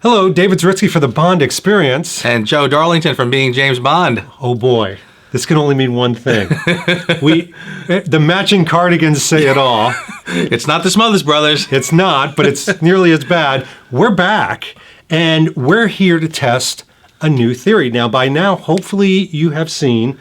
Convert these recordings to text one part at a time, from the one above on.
Hello, David Zritsky for the Bond Experience. And Joe Darlington from Being James Bond. Oh boy, this can only mean one thing. The matching cardigans say it all. It's not the Smothers Brothers. It's not, but it's nearly as bad. We're back, and we're here to test a new theory. Now, by now, hopefully you have seen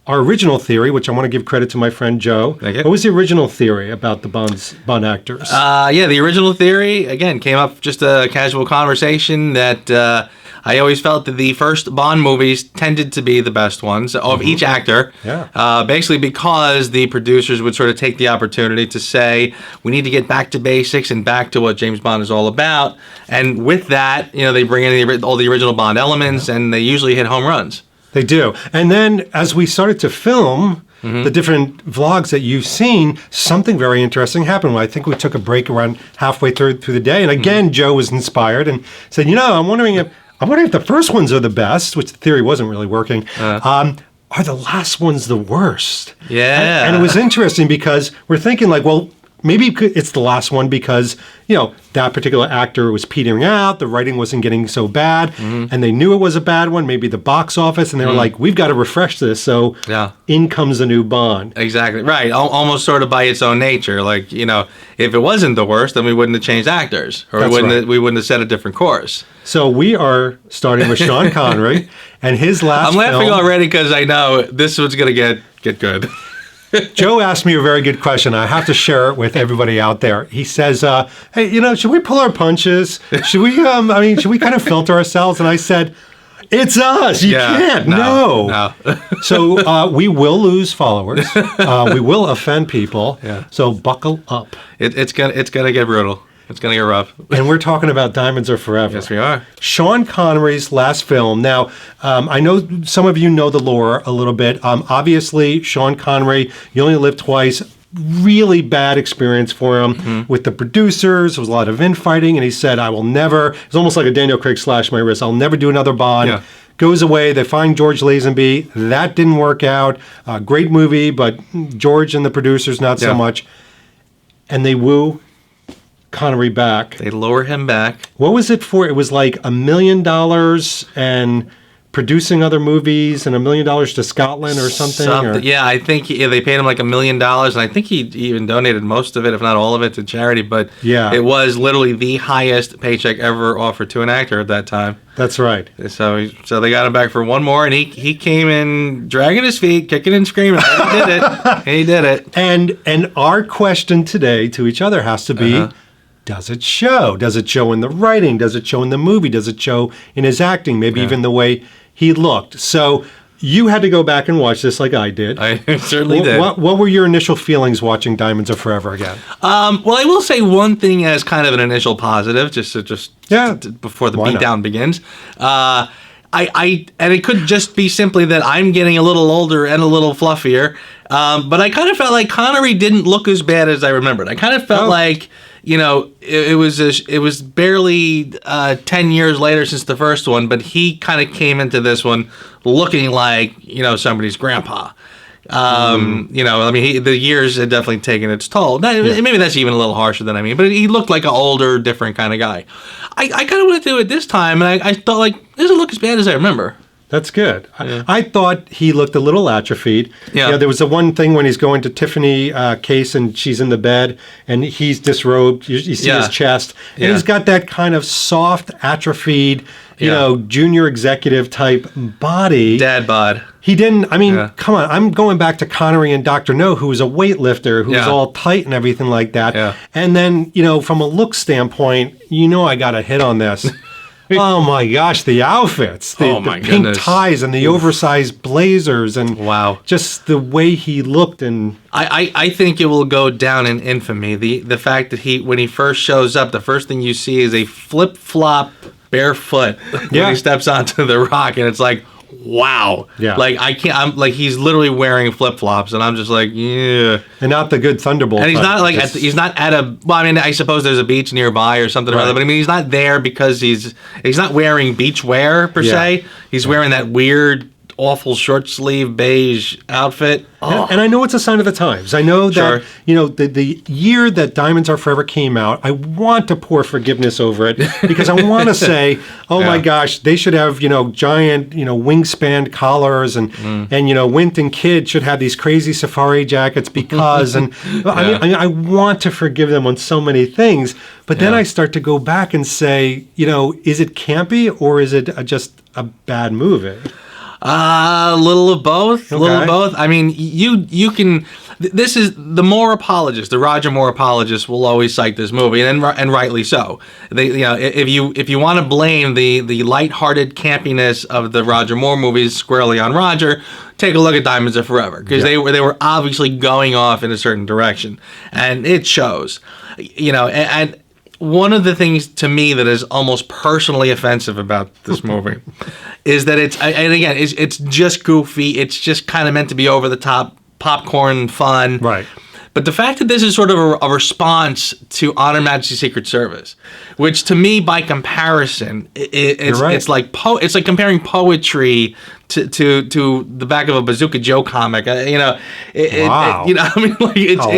our original theory, which I want to give credit to my friend Joe. Thank you. What was the original theory about the Bond actors? The original theory, again, came up just a casual conversation that I always felt that the first Bond movies tended to be the best ones of each actor. Yeah. Basically because the producers would sort of take the opportunity to say, we need to get back to basics and back to what James Bond is all about. And with that, they bring in all the original Bond elements, and they usually hit home runs. They do. And then as we started to film the different vlogs that you've seen, something very interesting happened. I think we took a break around halfway through the day. And again, Joe was inspired and said, I'm wondering if the first ones are the best, which the theory wasn't really working. Are the last ones the worst? Yeah. And it was interesting because we're thinking maybe it's the last one because, that particular actor was petering out, the writing wasn't getting so bad, and they knew it was a bad one, maybe the box office, and they were like, we've got to refresh this, so in comes a new Bond. Exactly, right. Almost sort of by its own nature. If it wasn't the worst, then we wouldn't have changed actors, or we wouldn't have set a different course. So we are starting with Sean Connery, and his last I'm laughing film, already because I know this one's going to get good. Joe asked me a very good question. I have to share it with everybody out there. He says, hey, should we pull our punches? Should we, should we kind of filter ourselves? And I said, it's us. You can't. No. So we will lose followers. We will offend people. Yeah. So buckle up. It's gonna get brutal. It's going to get rough. And we're talking about Diamonds Are Forever. Yes, we are. Sean Connery's last film. Now, I know some of you know the lore a little bit. Obviously, Sean Connery, You Only Live Twice, really bad experience for him with the producers. There was a lot of infighting, and he said, I will never, it's almost like a Daniel Craig slash my wrist, I'll never do another Bond. Yeah. Goes away. They find George Lazenby. That didn't work out. Great movie, but George and the producers, not so much. And they woo Connery back. They lower him back. What was it for? It was like $1 million and producing other movies and $1 million to Scotland or something. Yeah, I think they paid him like $1 million, and I think he even donated most of it, if not all of it, to charity. But it was literally the highest paycheck ever offered to an actor at that time. That's right. So they got him back for one more, and he came in dragging his feet, kicking and screaming. He did it. He did it. And our question today to each other has to be. Does it show? Does it show in the writing? Does it show in the movie? Does it show in his acting? Maybe even the way he looked. So you had to go back and watch this like I did. I certainly did. What were your initial feelings watching Diamonds Are Forever again? Well, I will say one thing as kind of an initial positive, just before the beatdown begins. And it could just be simply that I'm getting a little older and a little fluffier. But I kind of felt like Connery didn't look as bad as I remembered. I kind of felt like, it was barely 10 years later since the first one, but he kind of came into this one looking like, somebody's grandpa. The years had definitely taken its toll. Maybe that's even a little harsher than I mean, but he looked like an older, different kind of guy. I kind of wanted to do it this time, and I thought, it doesn't look as bad as I remember. That's good. Yeah. I thought he looked a little atrophied. Yeah. There was the one thing when he's going to Tiffany Case and she's in the bed and he's disrobed. You see his chest. And he's got that kind of soft, atrophied, junior executive type body. Dad bod. He didn't, come on. I'm going back to Connery and Dr. No, who was a weightlifter, who was all tight and everything like that. Yeah. And then, from a look standpoint, I got a hit on this. Oh my gosh, the outfits, the pink ties and the oversized blazers and just the way he looked. And I think it will go down in infamy. The fact that when he first shows up, the first thing you see is a flip-flop barefoot when he steps onto the rock, and it's like, wow. Yeah. I'm he's literally wearing flip-flops, and I'm just like, yeah. And not the good Thunderbolt. And he's not he's not at a, I suppose there's a beach nearby or something or other, but he's not there because he's not wearing beach wear per se. He's wearing that weird awful short sleeve beige outfit. Oh. And I know it's a sign of the times. I know that, the year that Diamonds Are Forever came out, I want to pour forgiveness over it because I want to say, oh my gosh, they should have, giant, wingspan collars and Wint and Kid should have these crazy safari jackets because, and I want to forgive them on so many things. But then I start to go back and say, is it campy or is it just a bad movie? A little of both. A little of both. I mean, you can. This is the Moore apologists. The Roger Moore apologists will always cite this movie, and rightly so. They, if you want to blame the lighthearted campiness of the Roger Moore movies squarely on Roger, take a look at Diamonds Are Forever because they were obviously going off in a certain direction, and it shows. And one of the things to me that is almost personally offensive about this movie is that it's just goofy. It's just kind of meant to be over the top popcorn fun. Right. But the fact that this is sort of a response to On Her Majesty's Secret Service, which to me, by comparison, it's like comparing poetry to the back of a Bazooka Joe comic. Wow. I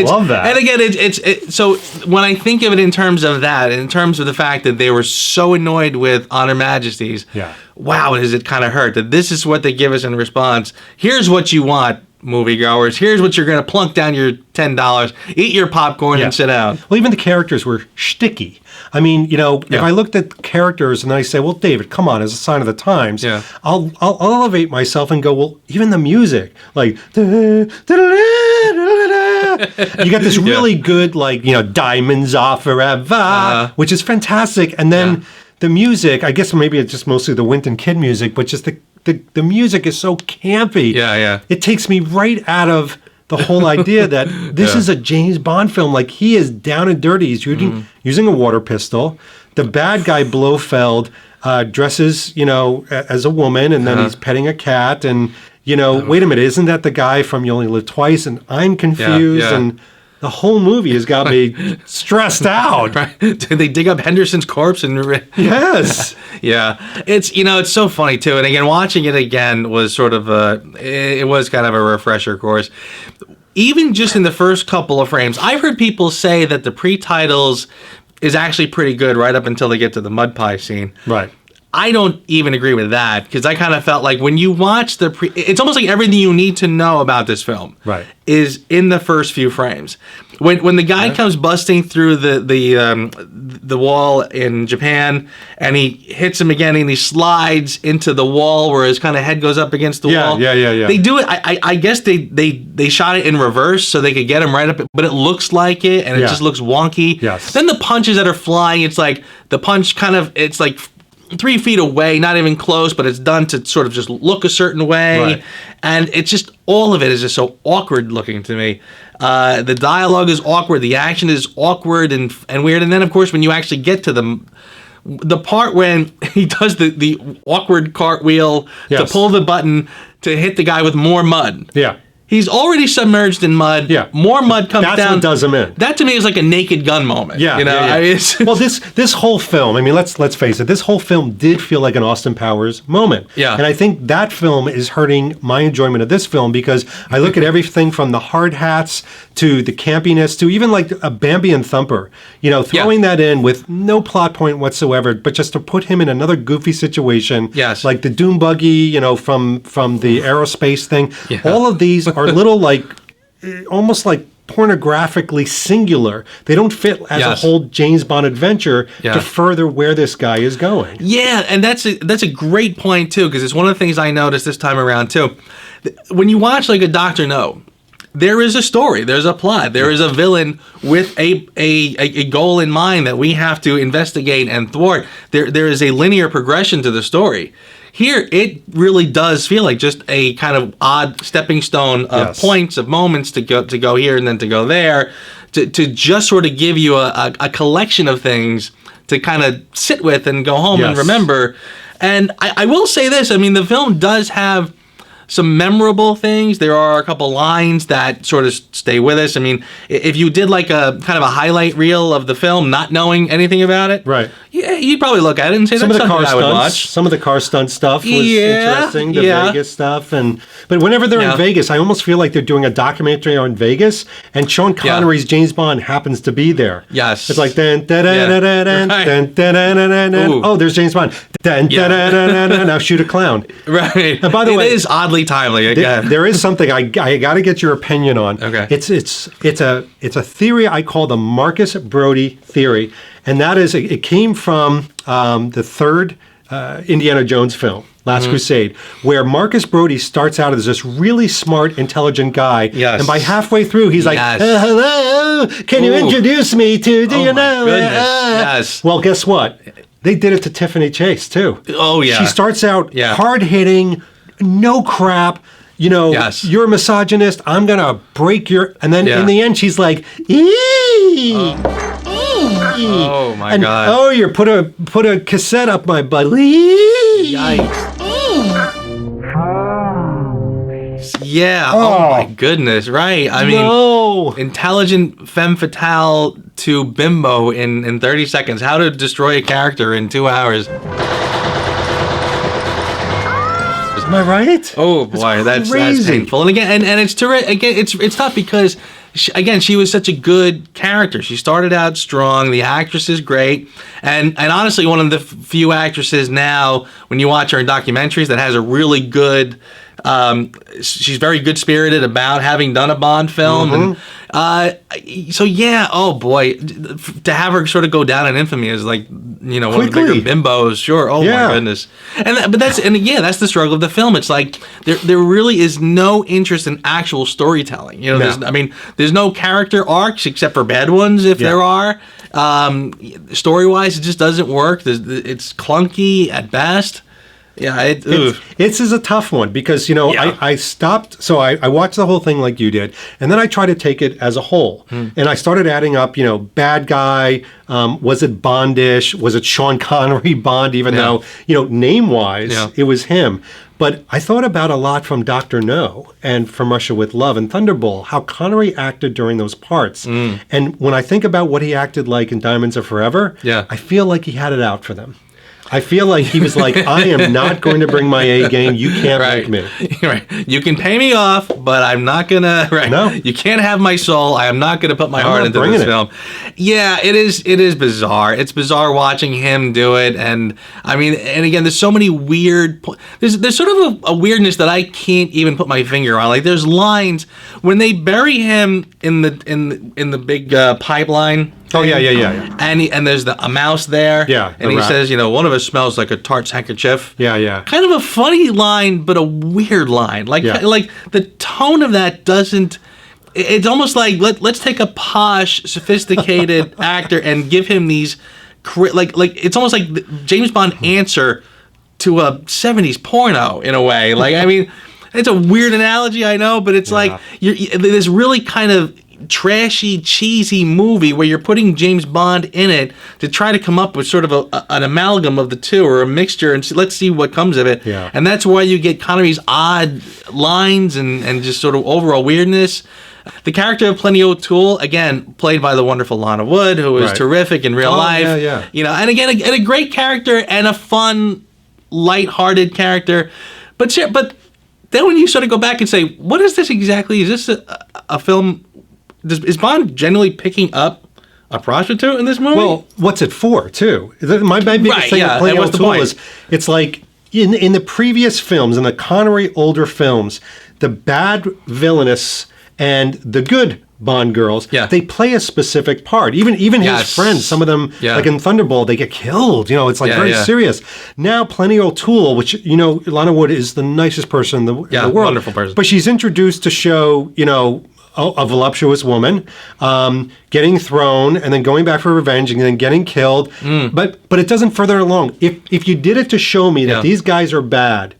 love that. And again, so when I think of it in terms of that, in terms of the fact that they were so annoyed with On Her Majesty's, wow, does it kind of hurt that this is what they give us in response. Here's what you want, moviegoers. Here's what you're going to plunk down your $10, eat your popcorn, and sit down. Well, even the characters were shticky. I mean, if I looked at characters and I say, well, David, come on, as a sign of the times, I'll elevate myself and go, well, even the music, like, you got this really good, Diamonds Are Forever, which is fantastic. And then the music, I guess maybe it's just mostly the Wint and Kid music, but just the music is so campy. It takes me right out of the whole idea that this is a James Bond film. Like, he is down and dirty. He's using a water pistol. The bad guy, Blofeld, dresses, as a woman, and then he's petting a cat. And, wait a minute, isn't that the guy from You Only Live Twice? And I'm confused. And the whole movie has got me stressed out. Right? Did they dig up Henderson's corpse? Yes. It's so funny too. And again, watching it again was sort of it was kind of a refresher course. Even just in the first couple of frames, I've heard people say that the pre-titles is actually pretty good right up until they get to the mud pie scene. Right. I don't even agree with that because I kind of felt like when you watch it's almost like everything you need to know about this film is in the first few frames. When the guy comes busting through the wall in Japan and he hits him again and he slides into the wall where his kind of head goes up against the wall. They do it. I guess they shot it in reverse so they could get him right up, but it looks like it and it just looks wonky. Yes. Then the punches that are flying, it's like the punch it's like 3 feet away, not even close, but it's done to sort of just look a certain way. And it's just, all of it is just so awkward looking to me. The dialogue is awkward, the action is awkward and weird. And then, of course, when you actually get to the part when he does the awkward cartwheel to pull the button to hit the guy with more mud. He's already submerged in mud. More mud comes down. That's what does him in. That to me is like a Naked Gun moment. I mean, well, this whole film, I mean, let's face it, this whole film did feel like an Austin Powers moment. And I think that film is hurting my enjoyment of this film because I look at everything from the hard hats to the campiness to even like a Bambi and Thumper, throwing that in with no plot point whatsoever, but just to put him in another goofy situation. Like the Doom Buggy, from the aerospace thing. All of these are little almost like pornographically singular. They don't fit as a whole James Bond adventure to further where this guy is going. And that's a great point too, because it's one of the things I noticed this time around too. When you watch like a Dr. No, there is a story, there's a plot, there is a villain with a goal in mind that we have to investigate and thwart. There is a linear progression to the story. Here, it really does feel like just a kind of odd stepping stone of points, of moments to go here and then to go there, to just sort of give you a collection of things to kind of sit with and go home and remember. And I will say this, I mean, the film does have some memorable things. There are a couple lines that sort of stay with us. I mean, if you did like a kind of a highlight reel of the film, not knowing anything about it, right? Yeah, you'd probably look at it and say some that's of the something car I would stunts, watch. some of the car stunt stuff was interesting. The Vegas stuff, but whenever they're in Vegas, I almost feel like they're doing a documentary on Vegas, and Sean Connery's James Bond happens to be there. Yes, it's like dun dun dun dun dun dun dun dun. Oh, there's James Bond. Dun dun dun dun dun. Now shoot a clown. Right. And by the way, it is oddly timely. Again, there is something I got to get your opinion on. Okay. It's a theory I call the Marcus Brody theory, and that is it came from the third Indiana Jones film, Last Crusade, where Marcus Brody starts out as this really smart, intelligent guy, and by halfway through, he's like, "Hello, can you introduce me to? Do you know?" Yes. Well, guess what? They did it to Tiffany Chase too. Oh yeah. She starts out hard hitting, no crap. You know, you're a misogynist. I'm gonna break your. And then in the end, she's like, "Eee." Oh my God! Oh, you put a cassette up my butt. Yikes! Yeah. Oh my goodness! Right. I mean, intelligent femme fatale to bimbo in 30 seconds. How to destroy a character in 2 hours. Am I right? Oh boy, that's painful. And again, and it's it's tough because she was such a good character. She started out strong. The actress is great, and honestly, one of the few actresses now, when you watch her in documentaries, that has a really good. She's very good spirited about having done a Bond film, and so oh boy, to have her sort of go down in infamy as like one of the bigger bimbos, sure. Oh my goodness, but that's the struggle of the film. It's like there really is no interest in actual storytelling. There's no character arcs except for bad ones if there are. Story wise, it just doesn't work. It's clunky at best. Yeah, it's a tough one because I stopped. So I watched the whole thing like you did, and then I tried to take it as a whole, and I started adding up. Bad guy. Was it Bondish? Was it Sean Connery Bond? Even though name wise it was him. But I thought about a lot from Dr. No and From Russia with Love and Thunderball, how Connery acted during those parts. And when I think about what he acted like in Diamonds Are Forever, I feel like he had it out for them. I feel like he was like, I am not going to bring my A game. You can't make me. Right. You can pay me off, but I'm not going to. Right. No. You can't have my soul. I am not going to put my heart into this film. Yeah, it is bizarre. It's bizarre watching him do it. And I mean, and again, there's so many weird. There's sort of a weirdness that I can't even put my finger on. Like there's lines when they bury him in the big pipeline. Oh yeah. And there's a mouse there. Yeah. And he says, one of us smells like a tart's handkerchief. Yeah. Kind of a funny line, but a weird line. Like the tone of that doesn't. It's almost like let's take a posh, sophisticated actor and give him these, like it's almost like the James Bond answer to a 70s porno in a way. Like I mean, it's a weird analogy, I know, but it's like this really kind of trashy, cheesy movie where you're putting James Bond in it to try to come up with sort of an amalgam of the two or a mixture and let's see what comes of it. Yeah. And that's why you get Connery's odd lines and just sort of overall weirdness. The character of Plenty O'Toole, again, played by the wonderful Lana Wood, who is terrific in real life. Yeah. And again, a great character and a fun, light-hearted character. But then when you sort of go back and say, what is this exactly? Is this a film? Is Bond generally picking up a prostitute in this movie? Well, what's it for, too? My biggest thing with Plenty O'Toole is it's like in the previous films, in the Connery older films, the bad villainous and the good Bond girls, they play a specific part. Even his friends, some of them, like in Thunderball, they get killed. It's like very serious. Now, Plenty O'Toole, which, Lana Wood is the nicest person in the world. Wonderful person. But she's introduced to show, a voluptuous woman getting thrown and then going back for revenge and then getting killed. But it doesn't further along. If you did it to show me that these guys are bad,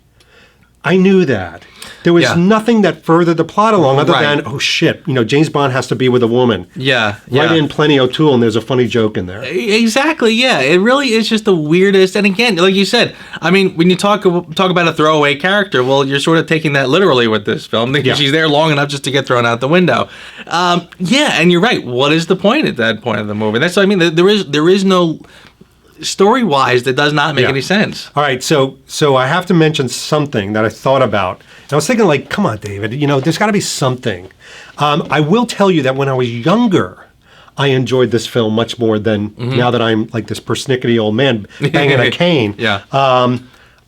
I knew that. There was nothing that furthered the plot along other than, oh shit, James Bond has to be with a woman. Yeah. Right in Plenty O'Toole, and there's a funny joke in there. Exactly, yeah. It really is just the weirdest. And again, like you said, I mean, when you talk about a throwaway character, well, you're sort of taking that literally with this film, because she's there long enough just to get thrown out the window. And you're right. What is the point at that point of the movie? That's what I mean. There is no... Story-wise, that does not make any sense. All right, so I have to mention something that I thought about. And I was thinking, like, come on, David, there's got to be something. I will tell you that when I was younger, I enjoyed this film much more than now that I'm like this persnickety old man banging a cane.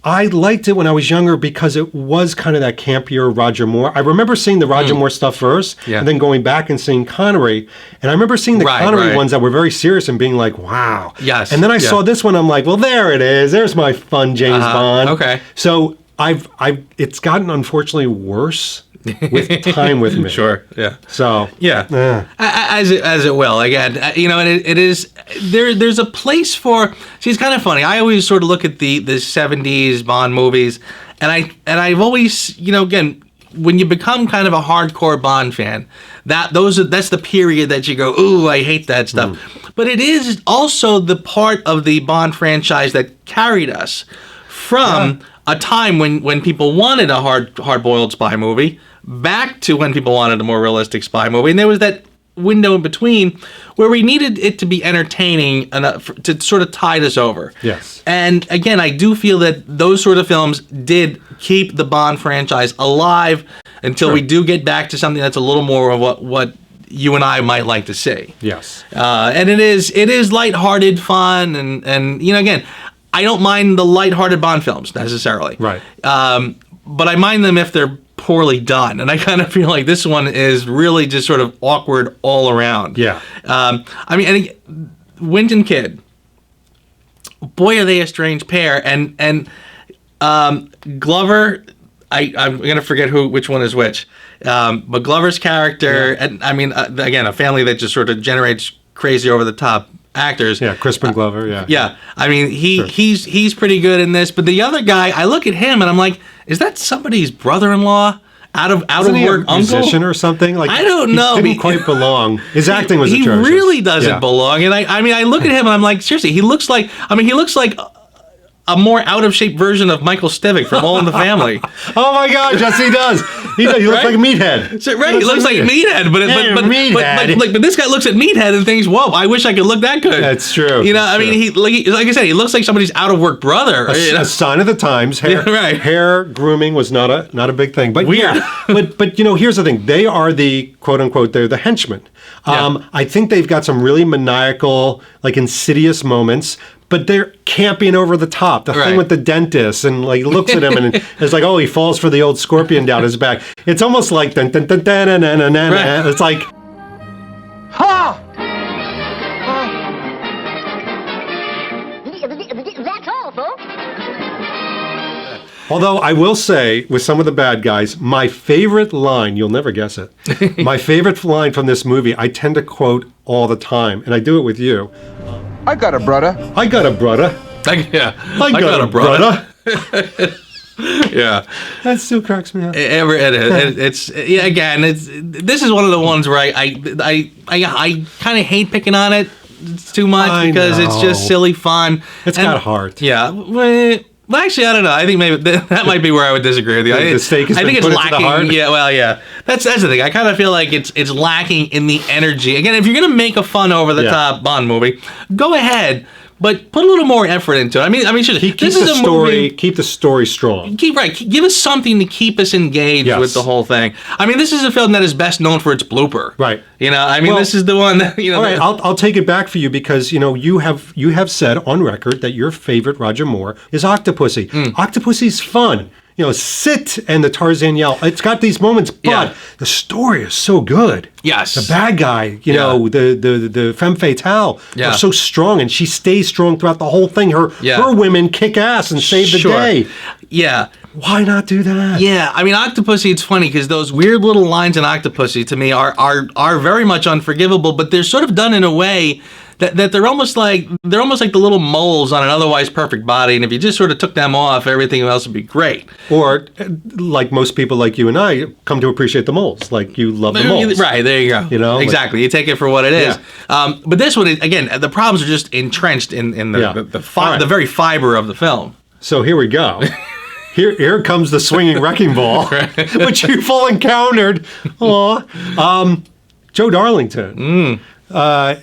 I liked it when I was younger because it was kind of that campier Roger Moore. I remember seeing the Roger Moore stuff first, and then going back and seeing Connery. And I remember seeing the Connery ones that were very serious and being like, wow. Yes. And then I saw this one, I'm like, well, there it is. There's my fun James Bond. Okay. So it's gotten unfortunately worse with time with me. Sure. Yeah. So as it will. Again, and it is there's a place for. See, it's kind of funny. I always sort of look at the 70s Bond movies, and I've always again, when you become kind of a hardcore Bond fan, that's the period that you go, ooh, I hate that stuff. But it is also the part of the Bond franchise that carried us from a time when people wanted a hard-boiled spy movie back to when people wanted a more realistic spy movie. And there was that window in between where we needed it to be entertaining enough to sort of tide us over. Yes. And again, I do feel that those sort of films did keep the Bond franchise alive until we do get back to something that's a little more of what you and I might like to see. Yes. And it is lighthearted fun, and again, I don't mind the lighthearted Bond films necessarily. Right. But I mind them if they're poorly done, and I kind of feel like this one is really just sort of awkward all around. Yeah. I mean, Winton Kid, boy, are they a strange pair, and Glover. I'm gonna forget which one is which, but Glover's character, and I mean, again, a family that just sort of generates crazy over the top actors. Yeah, Crispin Glover. Yeah. Yeah. I mean, he's pretty good in this, but the other guy, I look at him and I'm like, is that somebody's brother-in-law? Out of work uncle? Musician or something? Like, I don't know. He didn't quite belong. His acting was atrocious. He really doesn't belong. And I look at him and I'm like, seriously, he looks like a more out of shape version of Michael Stivic from All in the Family. Oh my God, yes he does. He looks like a meathead. So, right, he looks like Meathead, but this guy looks at Meathead and thinks, "Whoa, I wish I could look that good." That's true. I mean, he like I said, he looks like somebody's out of work brother. A sign of the times. Hair grooming was not a big thing. But weird. but here's the thing. They are the quote unquote. They're the henchmen. I think they've got some really maniacal, like insidious moments. But they're camping over the top. The thing with the dentist and like looks at him and it's like, oh, he falls for the old scorpion down his back. It's almost like dun, dun, dun, dun, dun, dun, dun, dun. Right. It's like, ha! That's all, folks. Although I will say, with some of the bad guys, my favorite line, you'll never guess it, my favorite line from this movie, I tend to quote all the time, and I do it with you. I got a brother. I got a brother. I got a brother. Yeah, that still cracks me up. Again, this is one of the ones where I kind of hate picking on it too much because it's just silly fun. It's got heart. Yeah. Well, actually, I don't know. I think maybe that might be where I would disagree with you. The steak has been put into the heart? Yeah, well, yeah. That's the thing. I kind of feel like it's lacking in the energy. Again, if you're going to make a fun over-the-top Bond movie, go ahead, but put a little more effort into it. I mean, keep the story strong. Give us something to keep us engaged with the whole thing. I mean, this is a film that is best known for its blooper. Right. This is the one that, All right, I'll take it back for you because, you have said on record that your favorite Roger Moore is Octopussy. Octopussy's fun. Sit and the Tarzan yell. It's got these moments, but the story is so good. Yes. The bad guy, the femme fatale are so strong, and she stays strong throughout the whole thing. Her women kick ass and save the day. Yeah. Why not do that? Yeah, I mean, Octopussy, it's funny because those weird little lines in Octopussy to me are very much unforgivable, but they're sort of done in a way that they're almost like the little moles on an otherwise perfect body, and if you just sort of took them off, everything else would be great. Or, like most people like you and I, come to appreciate the moles. Like, you love the moles. Right, there you go. You know? Exactly. You take it for what it is. But this one, again, the problems are just entrenched in the very fiber of the film. So here we go. Here comes the swinging wrecking ball, which you've all encountered. Aw. Joe Darlington.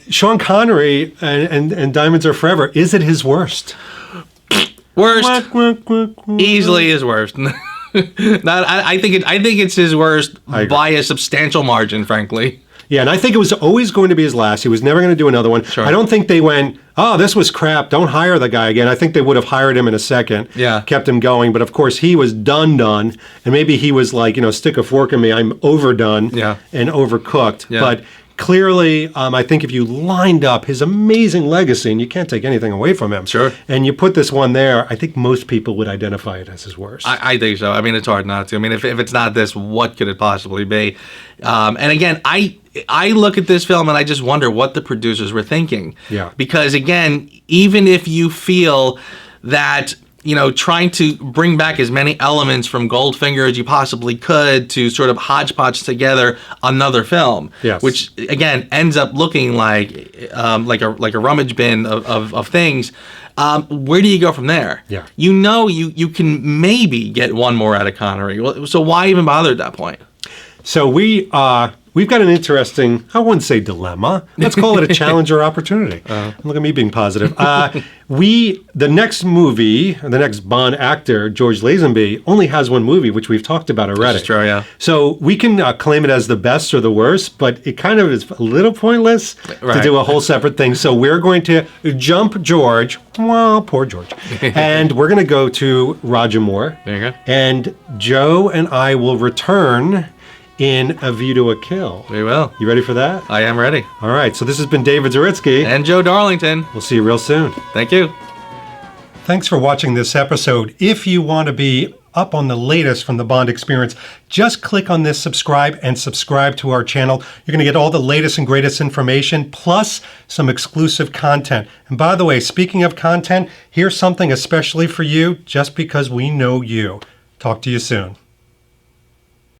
Sean Connery and Diamonds Are Forever. Is it his worst? Worst. Easily his worst. I think it's his worst by a substantial margin, frankly. Yeah, and I think it was always going to be his last. He was never going to do another one. Sure. I don't think they went, oh, this was crap, don't hire the guy again. I think they would have hired him in a second, kept him going. But of course, he was done. And maybe he was like, stick a fork in me, I'm overdone and overcooked. Yeah. But clearly, I think if you lined up his amazing legacy, and you can't take anything away from him, and you put this one there, I think most people would identify it as his worst. I think so. I mean, it's hard not to. I mean, if it's not this, what could it possibly be? And again, I look at this film and I just wonder what the producers were thinking. Yeah. Because again, even if you feel that trying to bring back as many elements from Goldfinger as you possibly could to sort of hodgepodge together another film, which again ends up looking like a rummage bin of things. Where do you go from there? Yeah. You can maybe get one more out of Connery. So why even bother at that point? So we've got an interesting, I wouldn't say dilemma. Let's call it a challenge or opportunity. Look at me being positive. The next movie, the next Bond actor, George Lazenby, only has one movie, which we've talked about already. That's true, yeah. So we can claim it as the best or the worst, but it kind of is a little pointless to do a whole separate thing. So we're going to jump George. Well, poor George. And we're going to go to Roger Moore. There you go. And Joe and I will return in A View to a Kill. We will. You ready for that? I am ready. All right, so this has been David Zaritsky. And Joe Darlington. We'll see you real soon. Thank you. Thanks for watching this episode. If you want to be up on the latest from the Bond experience, just click on this subscribe and subscribe to our channel. You're going to get all the latest and greatest information, plus some exclusive content. And by the way, speaking of content, here's something especially for you, just because we know you. Talk to you soon.